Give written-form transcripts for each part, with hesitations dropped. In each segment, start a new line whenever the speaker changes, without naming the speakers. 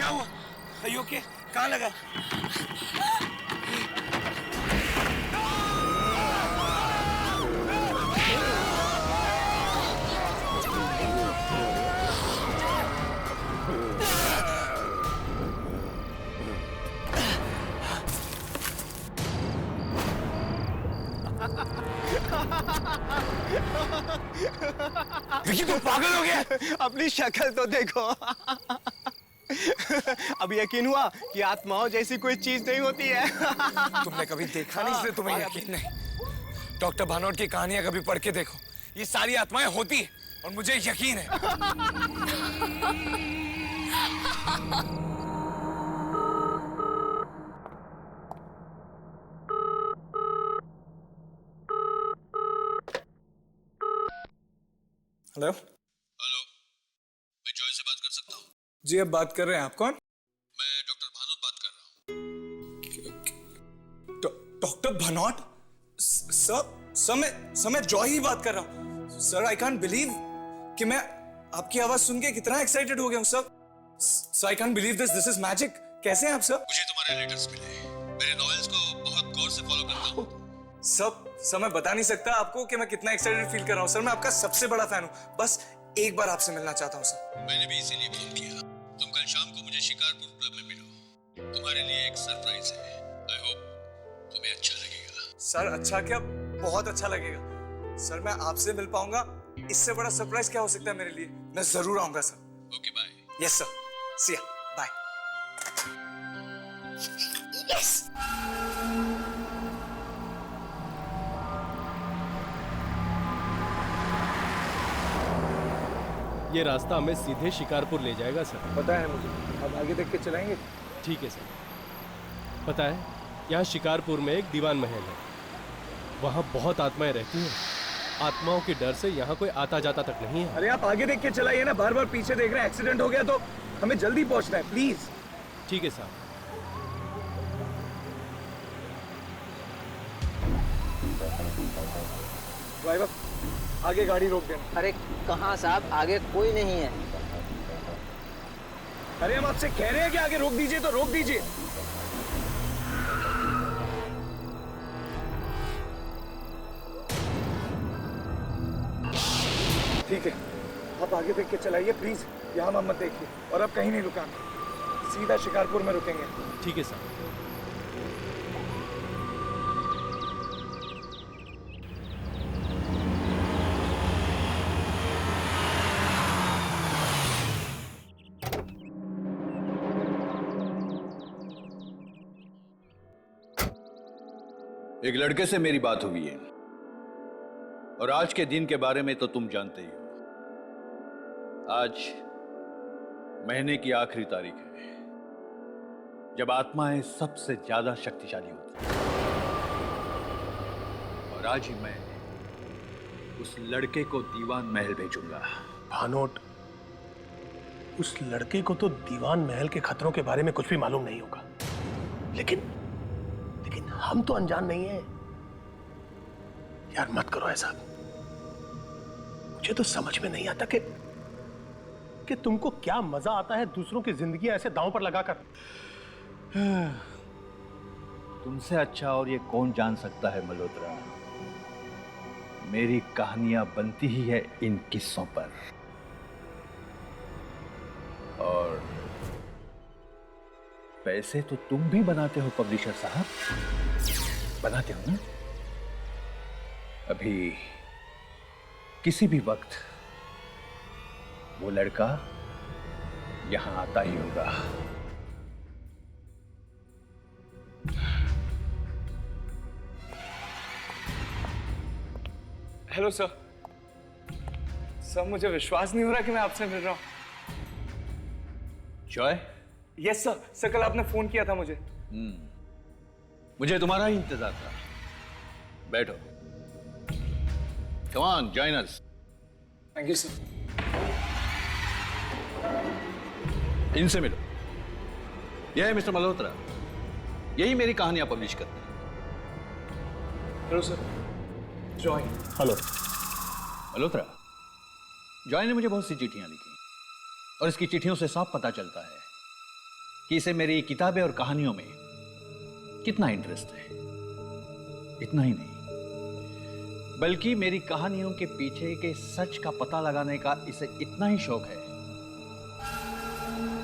हुआ? Are you okay? कहाँ लगा? विकी तुम पागल हो गया?
अपनी शक्ल तो देखो। अब यकीन हुआ कि आत्माओं जैसी कोई चीज नहीं होती है।
तुमने कभी देखा नहीं इसलिए तुम्हें यकीन नहीं। डॉक्टर भानोट की कहानियां कभी पढ़ के देखो, ये सारी आत्माएं होती है और मुझे यकीन है।
हेलो
हेलो, मैं जॉय से बात कर सकता हूँ?
जी, अब बात कर रहे हैं। आप कौन?
मैं डॉक्टर भानोट बात कर रहा हूँ।
डॉक्टर भनोट? सर मैं जॉय ही बात कर रहा हूँ। सर आई कांट बिलीव कि मैं आपकी आवाज सुन के कितना एक्साइटेड हो गया हूँ sir. I can't believe this is magic. कैसे हैं आप सर?
मुझे तुम्हारे लेटर्स मिले, मेरे नॉवेल्स को बहुत गौर से फॉलो करता हूँ।
सर मैं बता नहीं सकता आपको कि मैं कितना एक्साइटेड फील कर रहा हूँ सर। मैं आपका सबसे बड़ा फैन हूँ। बस एक बार आपसे मिलना चाहता हूँ सर।
मैंने भी इसीलिए फोन किया। तुम कल शाम को मुझे शिकारपुर क्लब में मिलो, तुम्हारे लिए एक सरप्राइज है। आई होप तुम्हें अच्छा लगेगा।
सर अच्छा क्या, बहुत अच्छा लगेगा सर। मैं आपसे मिल पाऊंगा, इससे बड़ा सरप्राइज क्या हो सकता है मेरे लिए। मैं जरूर आऊंगा sir.
Okay bye.
Yes sir, see ya, bye. Yes.
ये रास्ता हमें सीधे शिकारपुर ले जाएगा सर।
पता है मुझे, अब आगे देख के चलाएंगे।
ठीक है सर। पता है, यहाँ शिकारपुर में एक दीवान महल है, वहाँ बहुत आत्माएं रहती हैं। आत्माओं के डर से यहाँ कोई आता जाता तक नहीं है।
अरे आप आगे देख के चलाइए ना, बार बार पीछे देख रहे हैं। एक्सीडेंट हो गया तो हमें जल्दी पहुंचना है, प्लीज।
ठीक है साहब।
ड्राइवर, आगे गाड़ी रोक देना।
अरे कहाँ साहब, आगे कोई नहीं है।
अरे हम आपसे कह रहे हैं कि आगे रोक दीजिए तो रोक दीजिए। ठीक है, आप आगे देख के चलाइए प्लीज। यहाँ मत देखिए और अब कहीं नहीं रुकाना, सीधा शिकारपुर में रुकेंगे।
ठीक है साहब।
एक लड़के से मेरी बात हुई है और आज के दिन के बारे में तो तुम जानते ही हो। आज महीने की आखिरी तारीख है जब आत्माएं सबसे ज्यादा शक्तिशाली होती हैं, और आज ही मैं उस लड़के को दीवान महल भेजूंगा।
भानोट, उस लड़के को तो दीवान महल के खतरों के बारे में कुछ भी मालूम नहीं होगा, लेकिन हम तो अनजान नहीं हैं। यार मत करो ऐसा। मुझे तो समझ में नहीं आता कि तुमको क्या मजा आता है दूसरों की जिंदगी ऐसे दांव पर लगाकर।
तुमसे अच्छा और ये कौन जान सकता है मल्होत्रा। मेरी कहानियां बनती ही है इन किस्सों पर, और पैसे तो तुम भी बनाते हो पब्लिशर साहब, बनाते हो ना। अभी किसी भी वक्त वो लड़का यहां आता ही होगा।
Hello sir. सर मुझे विश्वास नहीं हो रहा कि मैं आपसे मिल रहा हूँ।
जॉय?
Yes sir. सर कल आपने फोन किया था मुझे।
मुझे तुम्हारा ही इंतजार था। बैठो। Come on, join us.
Thank you sir.
इनसे मिलो। यह है मिस्टर मल्होत्रा, यही मेरी कहानियां पब्लिश करते हैं।
Hello sir. Joy.
Hello.
Malhotra, Joy ने मुझे बहुत सी चिट्ठियां लिखी और इसकी चिट्ठियों से साफ पता चलता है कि इसे मेरी किताबें और कहानियों में कितना इंटरेस्ट है। इतना ही नहीं, बल्कि मेरी कहानियों के पीछे के सच का पता लगाने का इसे इतना ही शौक है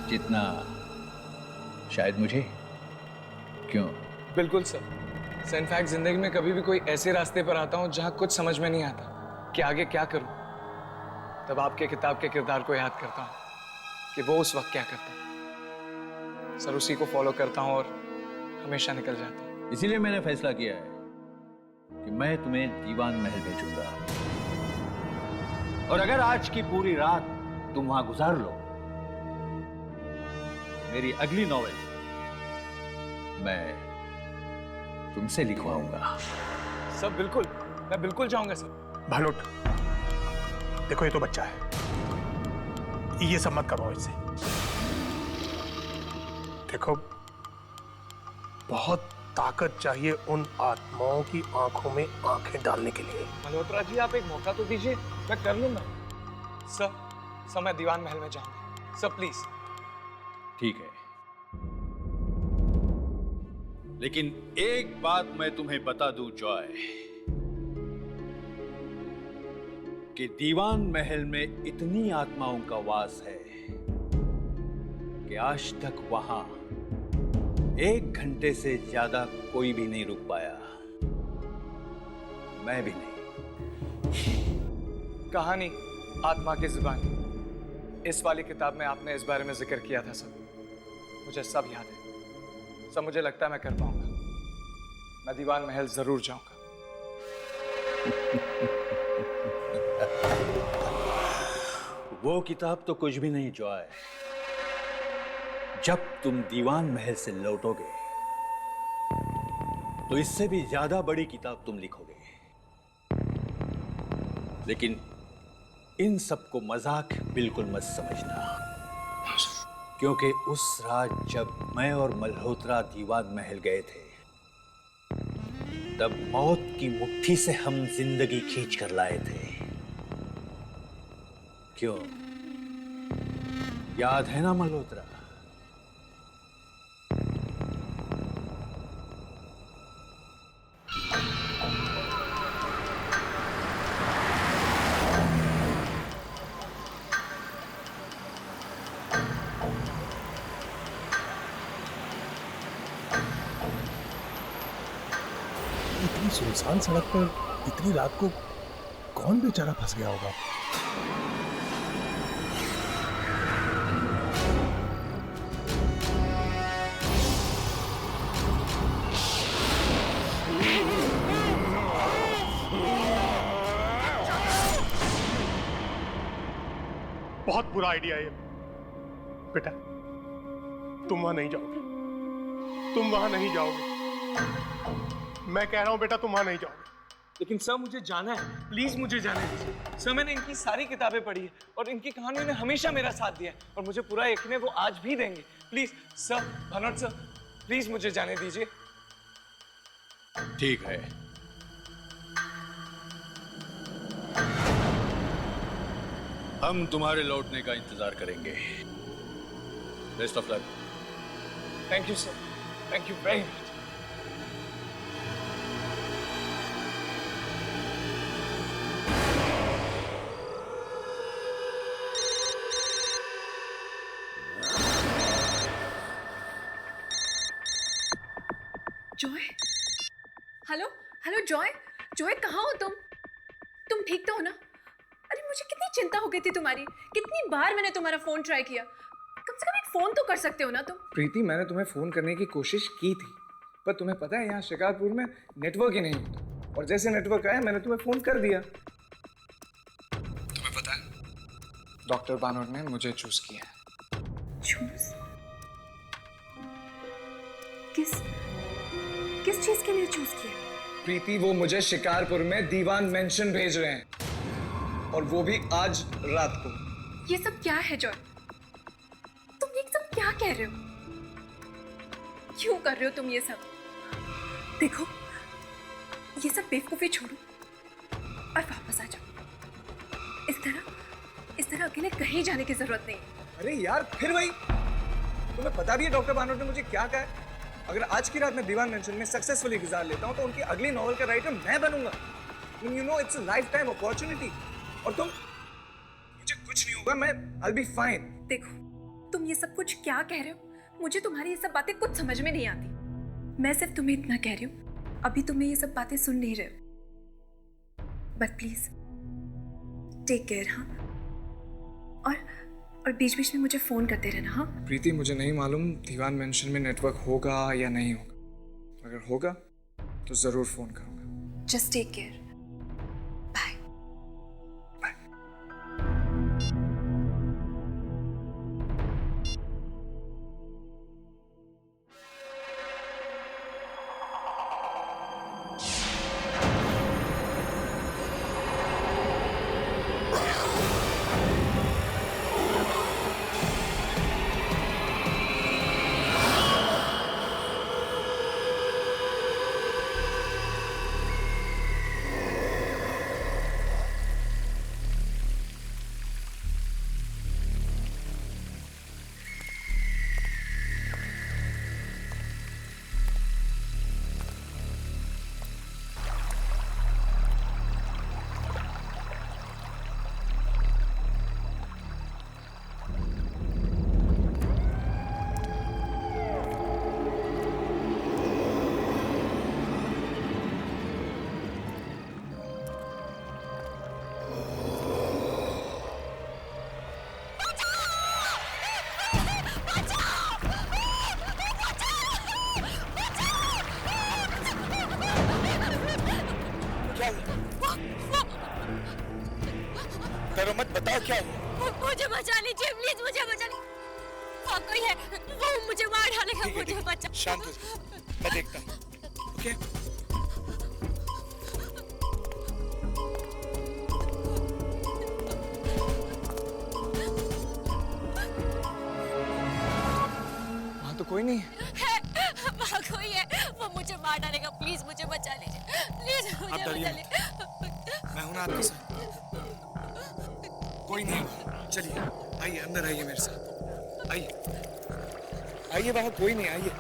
जितना शायद मुझे। क्यों?
बिल्कुल सर। इनफैक्ट जिंदगी में कभी भी कोई ऐसे रास्ते पर आता हूं जहां कुछ समझ में नहीं आता कि आगे क्या करूं, तब आपके किताब के किरदार को याद करता हूं कि वो उस वक्त क्या करता। सर उसी को फॉलो करता हूं और हमेशा निकल जाता हूं।
इसीलिए मैंने फैसला किया है कि मैं तुम्हें दीवान महल भेजूंगा, और अगर आज की पूरी रात तुम वहां गुजार लो, मेरी अगली नॉवेल मैं तुमसे लिखवाऊंगा।
सर बिल्कुल, मैं बिल्कुल जाऊंगा सर।
भानुट, देखो ये तो बच्चा है, ये सब मत करवाओ इससे। देखो, बहुत ताकत चाहिए उन आत्माओं की आंखों में आंखें डालने के लिए।
मल्होत्रा जी, आप एक मौका तो दीजिए, मैं कर लूंगा। सर मैं दीवान महल में जाऊंगा सर, प्लीज।
ठीक है, लेकिन एक बात मैं तुम्हें बता दूं जॉय, कि दीवान महल में इतनी आत्माओं का वास है कि आज तक वहां 1 घंटे से ज्यादा कोई भी नहीं रुक पाया, मैं भी नहीं।
कहानी आत्मा की जुबानी, इस वाली किताब में आपने इस बारे में जिक्र किया था सर, मुझे सब याद है सर। मुझे लगता है मैं कर पाऊंगा, मैं दीवान महल जरूर जाऊंगा।
वो किताब तो कुछ भी नहीं जॉय। जब तुम दीवान महल से लौटोगे तो इससे भी ज्यादा बड़ी किताब तुम लिखोगे, लेकिन इन सबको मजाक बिल्कुल मत समझना, क्योंकि उस रात जब मैं और मल्होत्रा दीवान महल गए थे, तब मौत की मुट्ठी से हम जिंदगी खींच कर लाए थे। क्यों, याद है ना मल्होत्रा?
इतनी सुनसान सड़क पर इतनी रात को कौन बेचारा फंस गया होगा? बहुत बुरा आइडिया है बेटा, तुम वहां नहीं जाओगे, तुम वहां नहीं जाओगे। मैं कह रहा हूं बेटा, तुम वहां नहीं जाओगे।
लेकिन सर मुझे जाना है, प्लीज मुझे जाने दीजिए सर। मैंने इनकी सारी किताबें पढ़ी है और इनकी कहानियों ने हमेशा मेरा साथ दिया है, और मुझे पूरा यकीन है वो आज भी देंगे। प्लीज सर, भानुट सर, प्लीज मुझे जाने दीजिए।
ठीक है, हम तुम्हारे लौटने का इंतजार करेंगे। Best of luck.
Thank you sir, thank you very much.
Joy, hello hello Joy, Joy कहाँ हो तुम? तुम ठीक तो हो ना? अरे मुझे कितनी चिंता हो गई थी तुम्हारी, कितनी बार मैंने तुम्हारा फोन ट्राई किया। कम से कम एक फोन तो कर सकते हो ना तुम?
प्रीति, मैंने तुम्हें फोन करने की कोशिश की थी, पर तुम्हें पता है यहाँ शिकारपुर में नेटवर्क ही नहीं होता, और जैसे नेटवर्क आया मैंने तुम्हें फोन कर दिया। तुम्हें पता है डॉक्टर बानोट ने मुझे चूज किया है।
चूज? किस चीज के लिए चूज किया?
प्रीति, वो मुझे शिकारपुर में दीवान मेंशन भेज रहे हैं, और वो भी आज रात को।
ये सब क्या है जॉय? तुम ये सब क्या कह रहे हो? क्यों कर रहे हो तुम ये सब? देखो, ये सब बेवकूफी छोड़ो और वापस आ जाओ। इस तरह अकेले कहीं जाने की जरूरत नहीं।
अरे यार, फिर वही तुम्हें पता भी है डॉक्टर भानोट ने मुझे क्या कहा है? अगर आज की रात मैं दीवान मेंशन में सक्सेसफुली गुजार लेता हूँ तो उनकी अगली नॉवल का राइटर मैं बनूंगा। You know it's a life time opportunity. और तुम, मुझे कुछ नहीं होगा, मैं आई विल बी फाइन।
देखो, तुम ये सब कुछ क्या कह रहे हो? मुझे तुम्हारी ये सब बातें कुछ समझ में नहीं आती। मैं सिर्फ तुम्हें इतना कह रही हूँ, अभी तुम्हें ये सब बातें सुन नहीं रहे हो। But please take care. हाँ, और बीच बीच में मुझे फोन करते रहना। हाँ
प्रीति, मुझे नहीं मालूम दीवान मेंशन में नेटवर्क होगा या नहीं होगा। अगर होगा तो जरूर फोन करूंगा।
Just take care. बाय।
डरो मत, बताओ क्या हुआ?
मुझे बचा लीजिए प्लीज, मुझे बचा लीजिए। वो कोई है, वो मुझे मार डालेगा, मुझे बचा।
शांत हो जाओ, मैं देखता हूँ। ओके? वहाँ तो कोई नहीं है।
वहाँ कोई है, वो मुझे मार डालेगा। प्लीज मुझे बचा लीजिए, प्लीज मुझे बचा लीजिए।
मैं हूं ना आपके साथ। कोई नहीं है। चलिए आइए, अंदर आइए मेरे साथ। आइए आइए, वहां कोई नहीं, आइए।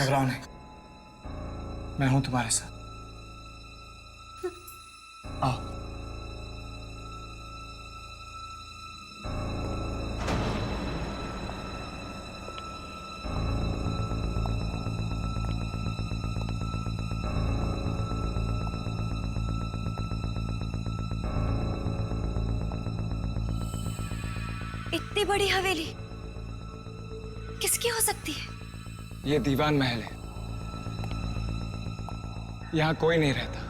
घबराओ नहीं, मैं हूं तुम्हारे साथ। आओ।
इतनी बड़ी हवेली किसकी हो सकती है?
ये दीवान महल है, यहाँ कोई नहीं रहता।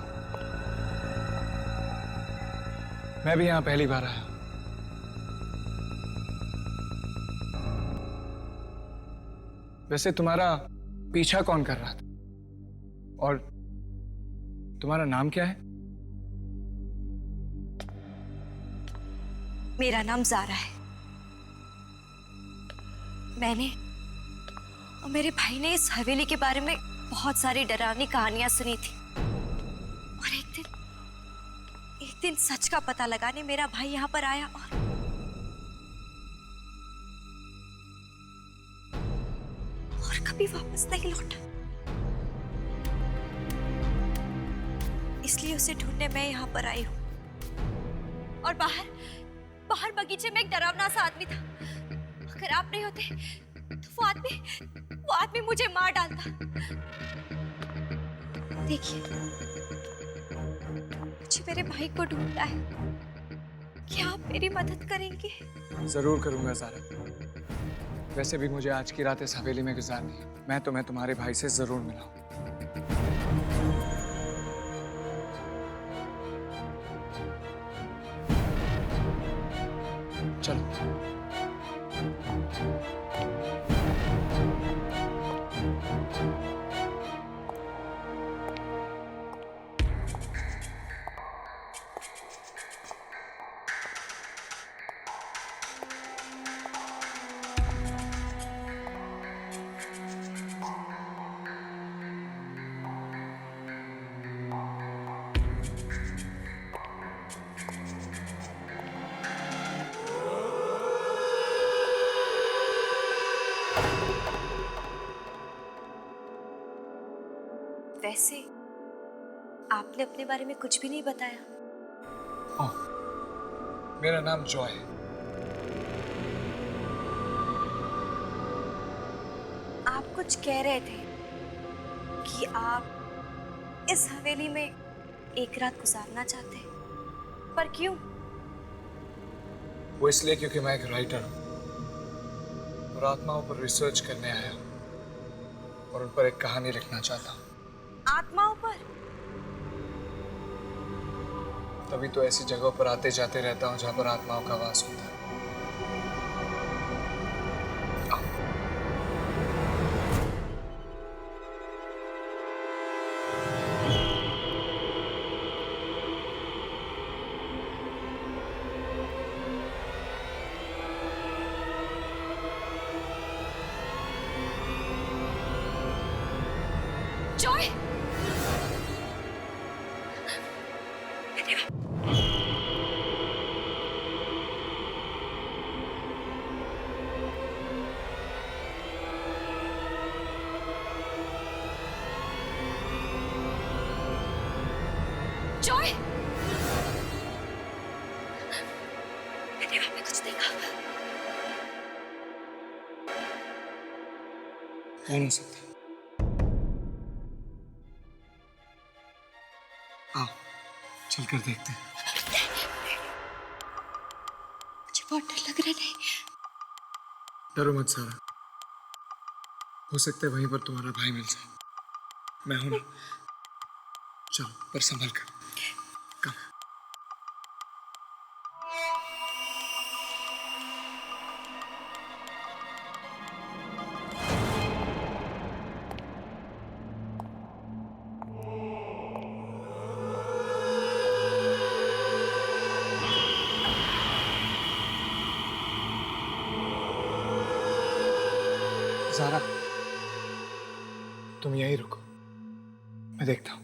मैं भी यहाँ पहली बार आया। वैसे तुम्हारा पीछा कौन कर रहा था? और तुम्हारा नाम क्या है?
मेरा नाम ज़ारा है। मैंने और मेरे भाई ने इस हवेली के बारे में बहुत सारी डरावनी कहानियां सुनी थी, और एक दिन सच का पता लगाने मेरा भाई यहाँ पर आया और कभी वापस नहीं लौटा। इसलिए उसे ढूंढने मैं यहाँ पर आई हूँ। और बाहर बगीचे में एक डरावना सा आदमी था। अगर आप नहीं होते तो वो आदमी मुझे मार डालता। देखिए, मुझे मेरे भाई को ढूंढना है। क्या आप मेरी मदद करेंगे?
जरूर करूंगा ज़ारा। वैसे भी मुझे आज की रात इस हवेली में गुजारनी है। मैं तुम्हारे भाई से जरूर मिलाऊं। चलो।
वैसे आपने अपने बारे में कुछ भी नहीं बताया।
ओह, मेरा नाम जॉय है।
आप कुछ कह रहे थे कि आप इस हवेली में एक रात गुजारना चाहते हैं, पर क्यों?
वो इसलिए क्योंकि मैं एक राइटर हूँ और आत्माओं पर रिसर्च करने आया हूँ और उन पर एक कहानी लिखना चाहता हूँ।
आत्माओं पर?
तभी तो ऐसी जगहों पर आते जाते रहता हूँ जहाँ पर आत्माओं का वास होता है।
जॉय! जॉय! मैंने वहां पे कुछ देखा।
हो नहीं सकता। आओ, चलकर देखते हैं।
मुझे बहुत डर लग रहा है।
डरो मत सारा, हो सकता है वहीं पर तुम्हारा भाई मिल जाए। मैं हूं ना। चलो, पर संभल कर। कम। सारा, तुम यहीं रुको, मैं देखता हूं।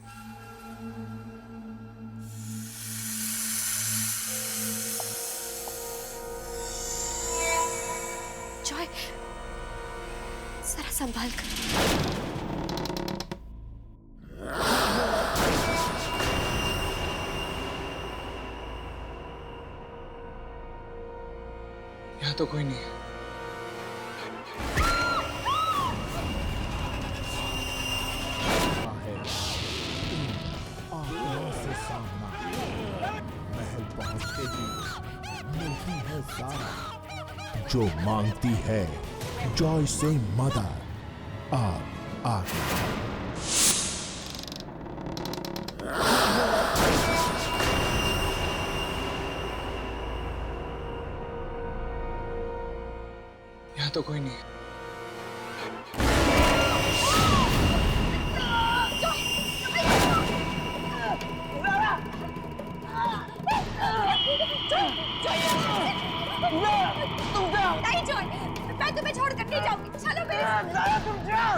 जॉय, जरा संभाल कर।
यहाँ तो कोई नहीं है।
जो मांगती है जॉय से मदद। आप आगे।
यहाँ तो कोई नहीं है।
नहीं जॉय, मैं तुम्हें छोड़कर नहीं जाऊंगी। चलो मेरे तुम जाओ।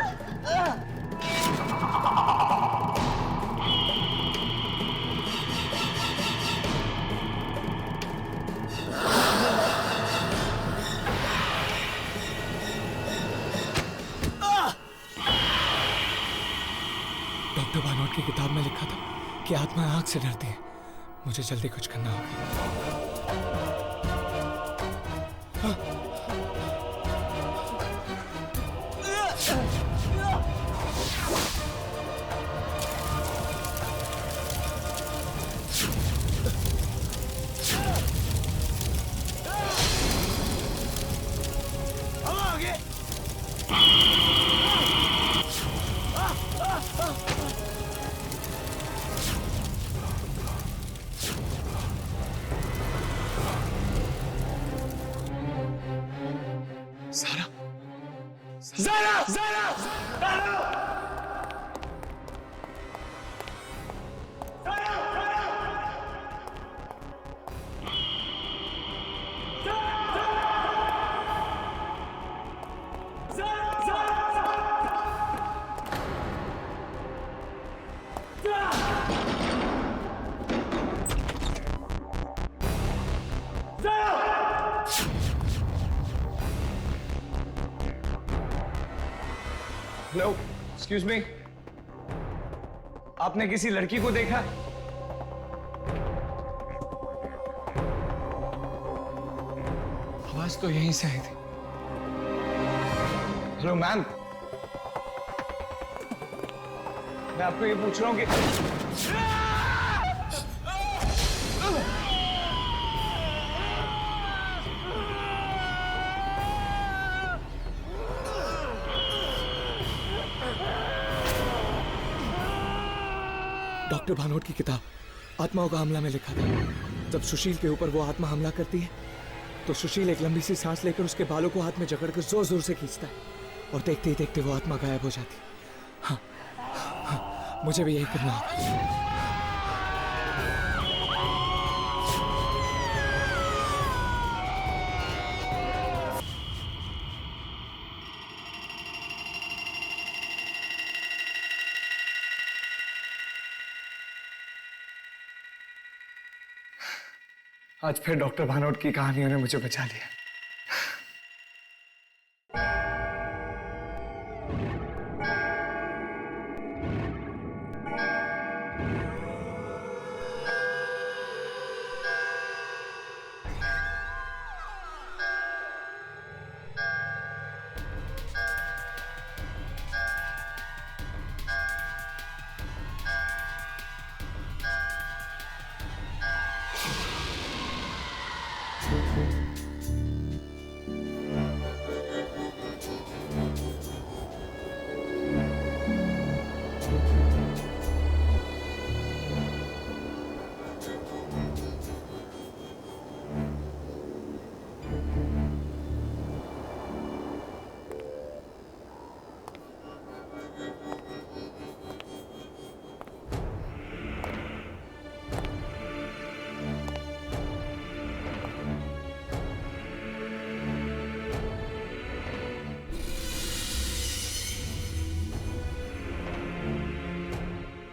डॉक्टर बानोट की किताब में लिखा था कि आत्मा आग से डरती है। मुझे जल्दी कुछ करना होगा। Sara,
Zara! Zara!
Hello, excuse me.
आपने किसी लड़की को देखा?
आवाज तो यहीं से आई थी।
हेलो मैम, मैं आपको ये पूछ रहा हूँ कि
डॉक्टर भानोट की किताब आत्माओं का हमला में लिखा था। जब सुशील के ऊपर वो आत्मा हमला करती है तो सुशील एक लंबी सी सांस लेकर उसके बालों को हाथ में जकड़कर जोर जोर से खींचता है और देखते ही देखते वो आत्मा गायब हो जाती है। हाँ, हाँ, मुझे भी यही करना होगा।
आज फिर डॉक्टर भानोट की कहानियों ने मुझे बचा लिया।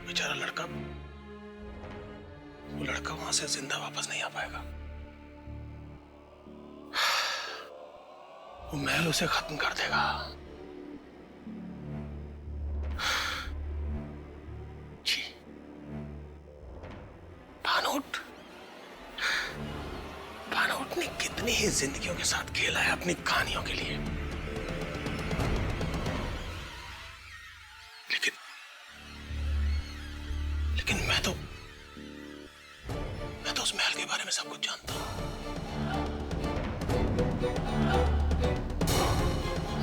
बेचारा लड़का, वो लड़का वहां से जिंदा वापस नहीं आ पाएगा। वो महल उसे खत्म कर देगा। जी, भानोट ने कितनी ही जिंदगियों के साथ खेला है अपनी कहानियों के लिए, लेकिन मैं तो उस महल के बारे में सब कुछ जानता हूं।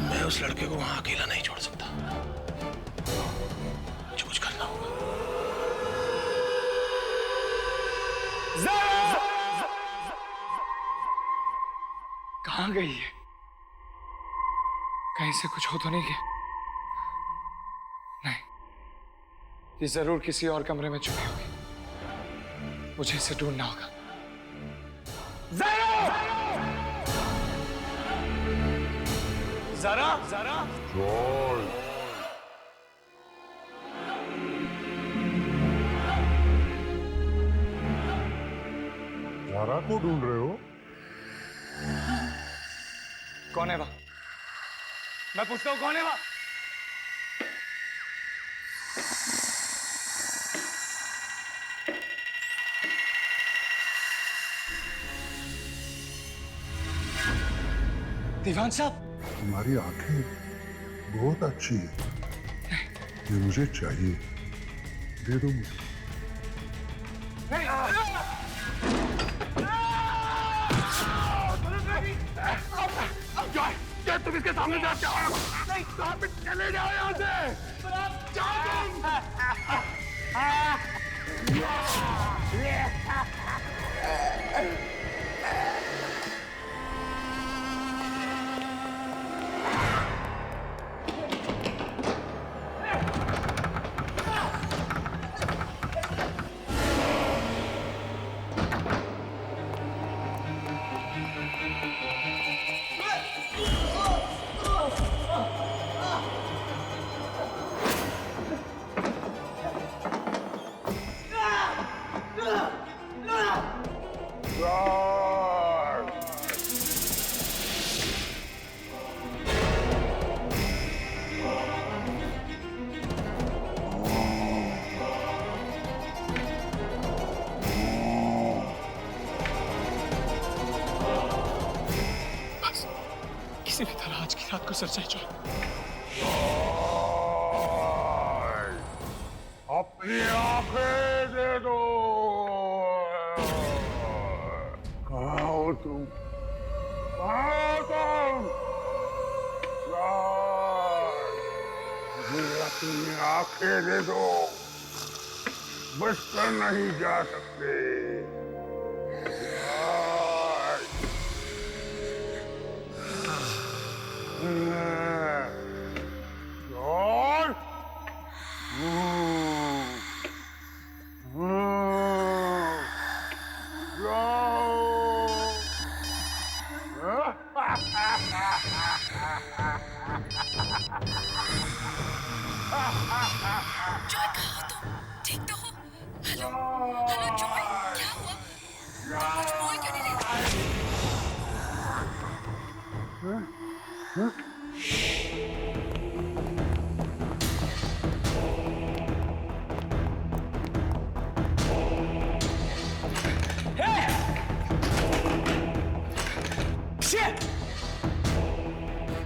मैं उस लड़के को वहां अकेला नहीं छोड़ सकता। मुझे कुछ करना होगा।
कहां गई है? कहीं से कुछ हो तो नहीं गया? नहीं, ये जरूर किसी और कमरे में छुपी होगी। मुझे इसे ढूंढना होगा। ज़रा
ज़ारा को ढूंढ रहे हो?
कौन है वह? मैं पूछता हूं, कौन है वह? दीवान साहब,
तुम्हारी आंखें बहुत अच्छी है। ये मुझे चाहिए, दे दो मुझे।
क्या तुम इसके सामने जाते हो? नहीं, कहां पे चले जाओ यहां से। जाओ
ज़ारा!
रात को सर चाहिए।
अपनी आंखें दे दो। कहाँ हो तुम? कहाँ हो तुम? मुझे अपनी आंखें दे दो। बचकर नहीं जा सकते।
जॉय कहाँ हो तुम? ठीक तो हो? हेलो हेलो जॉय, क्या हुआ? तुम कुछ बोल क्यों नहीं रहे?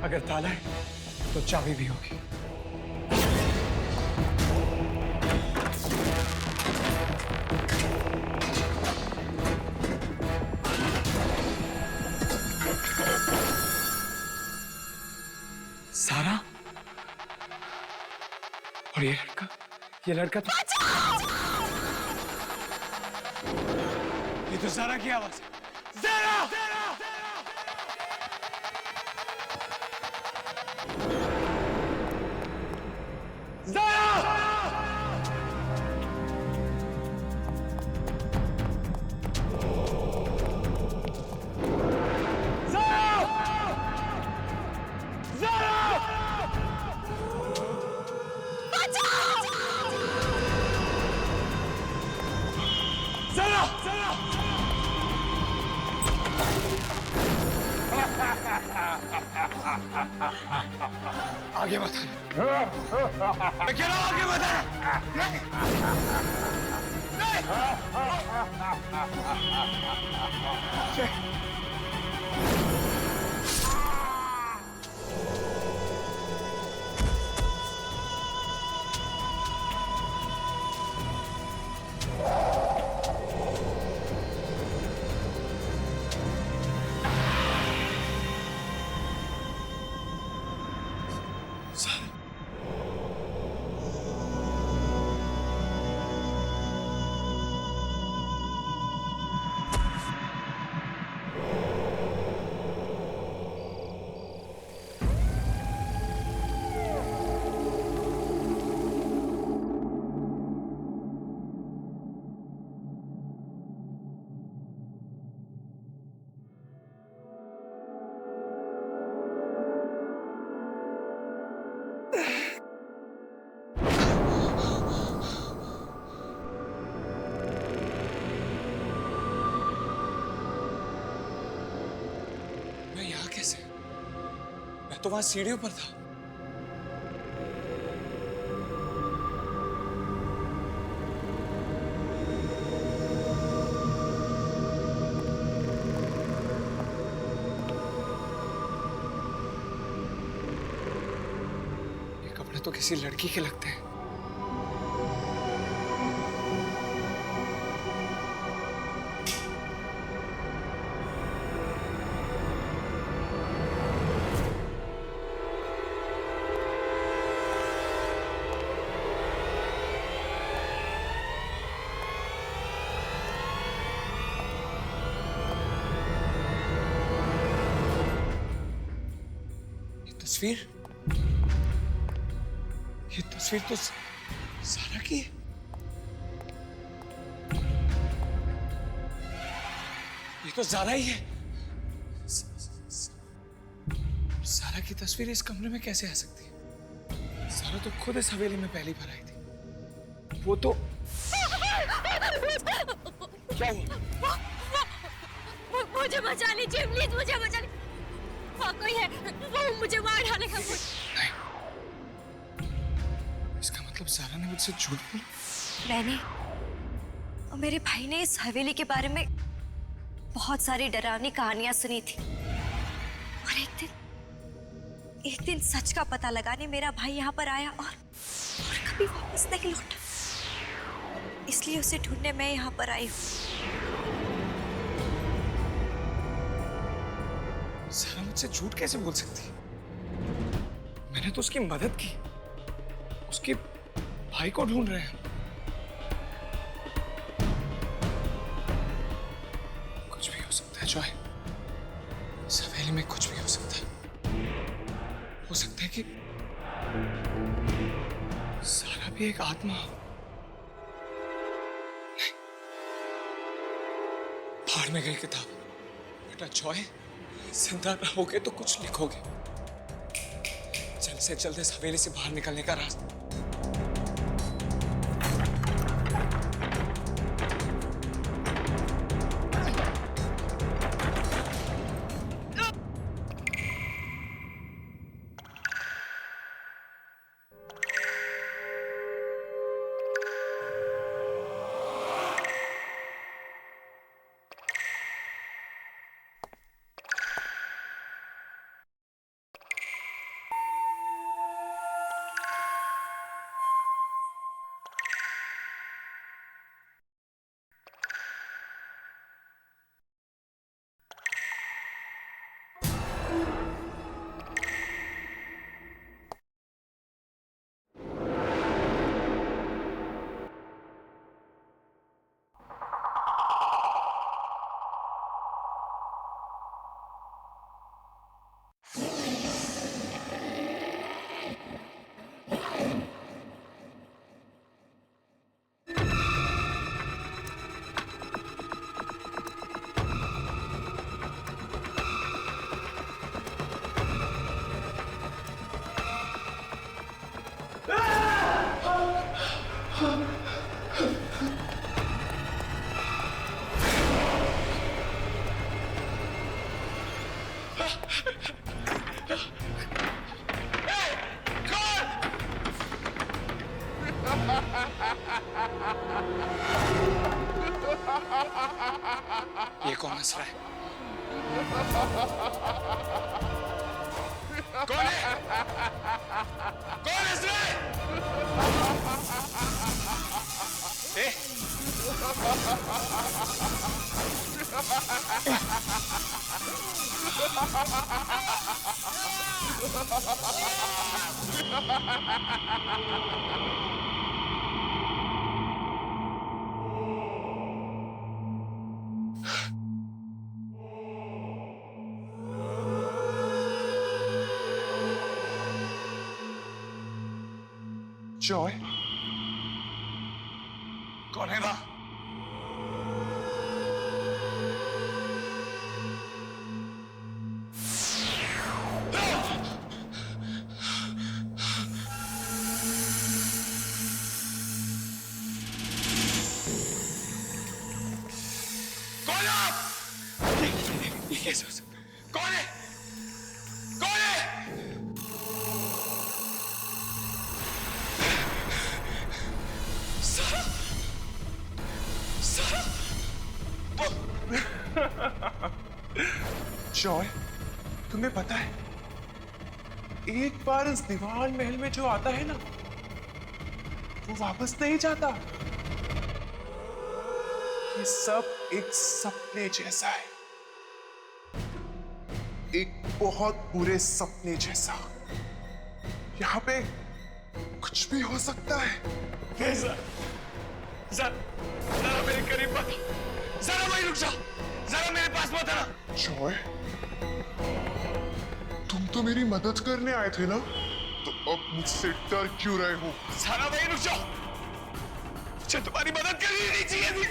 अगर ताला है तो चाबी भी होगी। सारा और ये लड़का तो ये तो सारा की आवाज है। ज़ारा! आगे मत मैं कह रहा हूं आगे मत मैं तो वहां सीढ़ियों पर था। ये कपड़े तो किसी लड़की के लगते हैं। ये तस्वीर तो सारा की है। ये तो ज़ारा ही है। सारा की तस्वीर इस कमरे में कैसे आ सकती है? सारा तो खुद इस हवेली में पहली बार आई थी। वो तो क्या हुआ?
मुझे बचा लीजिए प्लीज, मुझे बचा लीजिए। वहाँ कोई है, वो मुझे मार डालेगा।
नहीं, इसका मतलब सारा ने मुझसे झूठ बोला।
मैंने और मेरे भाई ने इस हवेली के बारे में बहुत सारी डरावनी कहानियां सुनी थी, और एक दिन सच का पता लगाने मेरा भाई यहाँ पर आया और कभी वापस नहीं लौटा, इसलिए उसे ढूंढने मैं यहाँ पर आई हूँ।
सारा मुझसे झूठ कैसे बोल सकती? मैंने तो उसकी मदद की, उसके भाई को ढूंढ रहे हैं। कुछ भी हो सकता है जॉय, इस हवेली में कुछ भी हो सकता है। हो सकता है कि सारा भी एक आत्मा हो। नहीं, फाड़ में गई किताब। बेटा जॉय, जिंदा रहोगे तो कुछ लिखोगे। जल्द से जल्द इस हवेली से बाहर निकलने का रास्ता। ये कौन हंस रहा है? कौन है? कौन हंस रहा है? जॉय, कौन है वहां? कौन है आप? ये कैसे हो सकता? कौन है? कौन है? जॉय, तुम्हें पता है, एक बार इस दीवान महल में जो आता है ना, वो वापस नहीं जाता। ये सब एक सपने जैसा है, एक बहुत बुरे सपने जैसा। यहाँ पे कुछ भी हो सकता है। जरा मेरे करीब मत, जरा वहीं रुक जाओ, जरा मेरे पास मत आना।
जॉय, तुम तो मेरी मदद करने आए थे ना, तो अब मुझसे डर क्यों रहे हो?
जरा वहीं रुक जाओ, मुझे तुम्हारी मदद करनी नहीं चाहिए थी।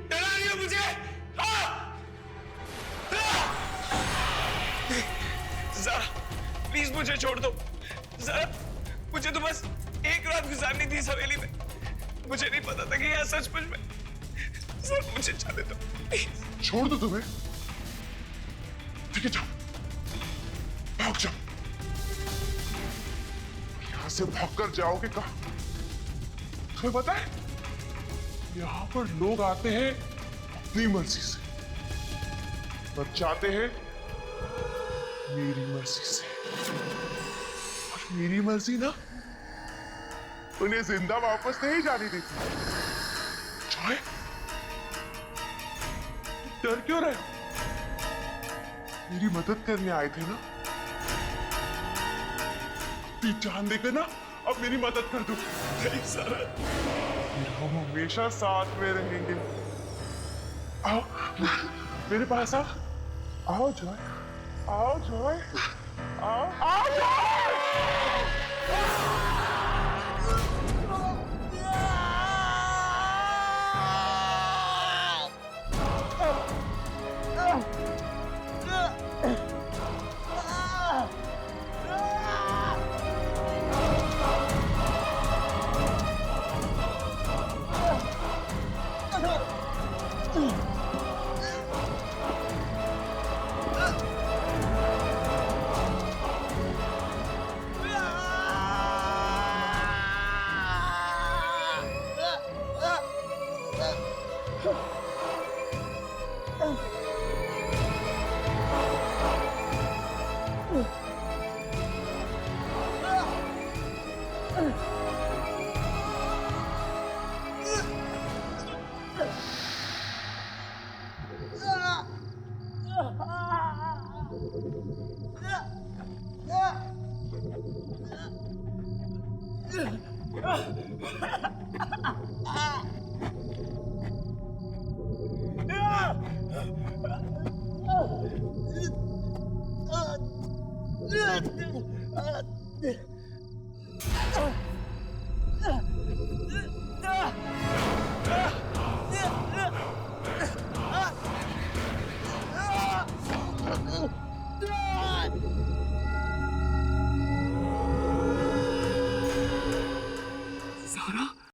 डरा रही हो मुझे? जरा प्लीज मुझे छोड़ दो। जरा मुझे तो बस एक रात गुजारनी थी इस हवेली में। मुझे नहीं पता था कि यह सचमुच में। सर मुझे जाने दो।
छोड़ दो तुम्हें? ठीक है, जाओ, भाग जाओ। यहाँ से भाग कर जाओगे कहाँ? तुम्हें पता है, यहाँ पर लोग आते हैं अपनी मर्जी से और जाते हैं मेरी मर्जी से, और मेरी मर्जी ना उन्हें जिंदा वापस नहीं जाने देती। जॉय, डर क्यों रहे हो? मेरी मदद करने आए थे ना, अपनी जान देकर ना अब मेरी मदद कर दो। नहीं सर, हम हमेशा साथ में रहेंगे। आओ मेरे पास आओ, आओ जॉय, आओ जॉय, आओ आओ जॉय।
Oh.